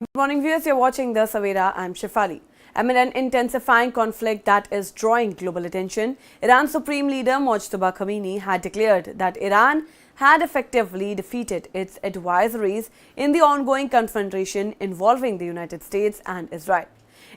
Good morning, viewers. You're watching The Savera. I'm Shefali. Amid an intensifying conflict that is drawing global attention, Iran's Supreme Leader Mojtaba Khamenei had declared that Iran had effectively defeated its adversaries in the ongoing confrontation involving the United States and Israel.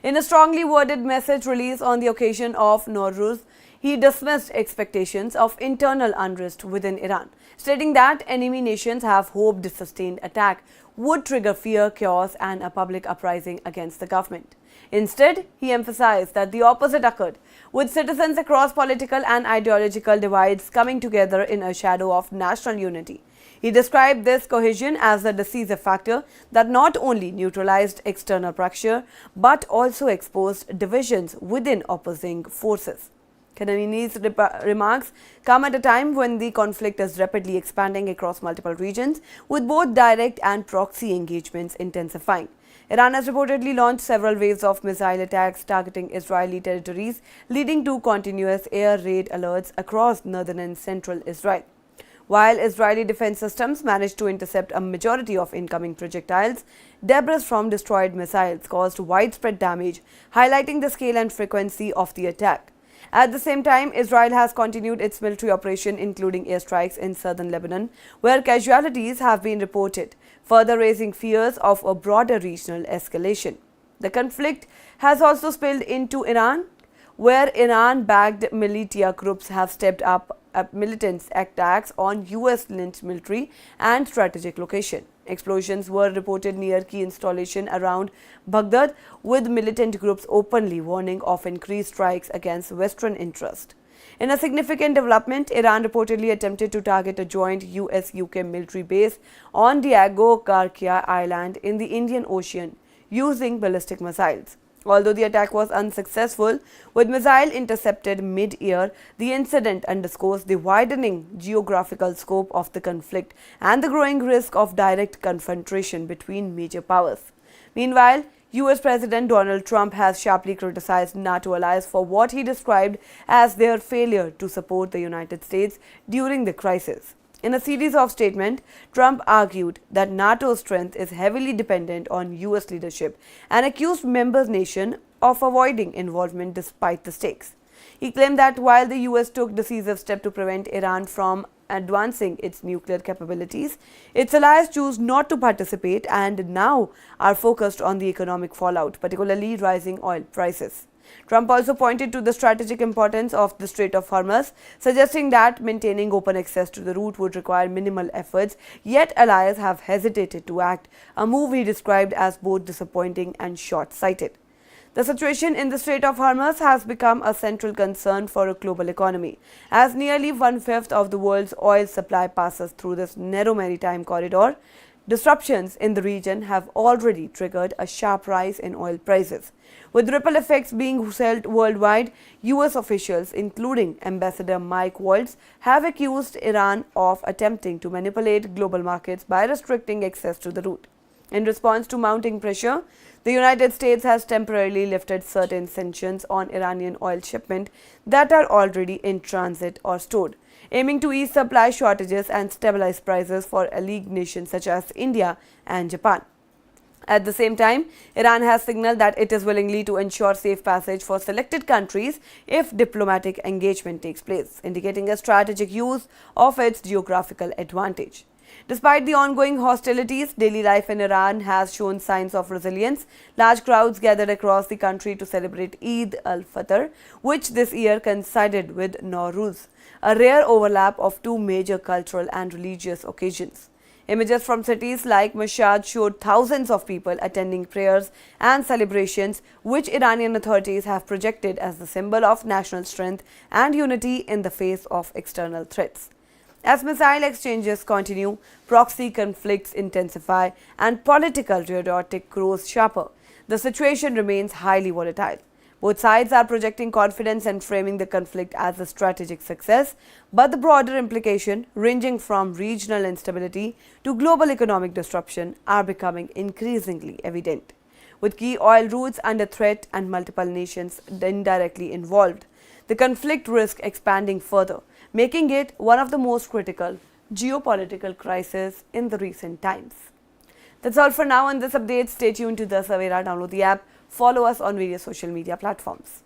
In a strongly worded message released on the occasion of Nowruz, he dismissed expectations of internal unrest within Iran, stating that enemy nations have hoped a sustained attack would trigger fear, chaos, and a public uprising against the government. Instead, he emphasized that the opposite occurred, with citizens across political and ideological divides coming together in a shadow of national unity. He described this cohesion as a decisive factor that not only neutralized external pressure but also exposed divisions within opposing forces. Khamenei's remarks come at a time when the conflict is rapidly expanding across multiple regions, with both direct and proxy engagements intensifying. Iran has reportedly launched several waves of missile attacks targeting Israeli territories, leading to continuous air raid alerts across northern and central Israel. While Israeli defense systems managed to intercept a majority of incoming projectiles, debris from destroyed missiles caused widespread damage, highlighting the scale and frequency of the attack. At the same time, Israel has continued its military operation, including airstrikes in southern Lebanon, where casualties have been reported, further raising fears of a broader regional escalation. The conflict has also spilled into Iran, where Iran-backed militia groups have stepped up militant attacks on US-linked military and strategic locations. Explosions were reported near key installations around Baghdad, with militant groups openly warning of increased strikes against Western interests. In a significant development, Iran reportedly attempted to target a joint US-UK military base on Diego Garcia Island in the Indian Ocean using ballistic missiles. Although the attack was unsuccessful, with missile intercepted mid-air, the incident underscores the widening geographical scope of the conflict and the growing risk of direct confrontation between major powers. Meanwhile, US President Donald Trump has sharply criticized NATO allies for what he described as their failure to support the United States during the crisis. In a series of statements, Trump argued that NATO's strength is heavily dependent on US leadership and accused member nations of avoiding involvement despite the stakes. He claimed that while the US took decisive steps to prevent Iran from advancing its nuclear capabilities, its allies chose not to participate and now are focused on the economic fallout, particularly rising oil prices. Trump also pointed to the strategic importance of the Strait of Hormuz, suggesting that maintaining open access to the route would require minimal efforts, yet allies have hesitated to act, a move he described as both disappointing and short-sighted. The situation in the Strait of Hormuz has become a central concern for a global economy, as nearly one-fifth of the world's oil supply passes through this narrow maritime corridor. Disruptions in the region have already triggered a sharp rise in oil prices. With ripple effects being felt worldwide, US officials, including Ambassador Mike Waltz, have accused Iran of attempting to manipulate global markets by restricting access to the route. In response to mounting pressure, the United States has temporarily lifted certain sanctions on Iranian oil shipments that are already in transit or stored, aiming to ease supply shortages and stabilize prices for allied nations such as India and Japan. At the same time, Iran has signaled that it is willing to ensure safe passage for selected countries if diplomatic engagement takes place, indicating a strategic use of its geographical advantage. Despite the ongoing hostilities, daily life in Iran has shown signs of resilience. Large crowds gathered across the country to celebrate Eid al-Fitr, which this year coincided with Nowruz, a rare overlap of two major cultural and religious occasions. Images from cities like Mashhad showed thousands of people attending prayers and celebrations, which Iranian authorities have projected as the symbol of national strength and unity in the face of external threats. As missile exchanges continue, proxy conflicts intensify, and political rhetoric grows sharper, the situation remains highly volatile. Both sides are projecting confidence and framing the conflict as a strategic success, but the broader implications, ranging from regional instability to global economic disruption, are becoming increasingly evident. With key oil routes under threat and multiple nations indirectly involved, the conflict risks expanding further, making it one of the most critical geopolitical crises in the recent times. That's all for now on this update. Stay tuned to the Savera. Download the app. Follow us on various social media platforms.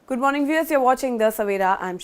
Good morning, viewers. You're watching the Savera. I'm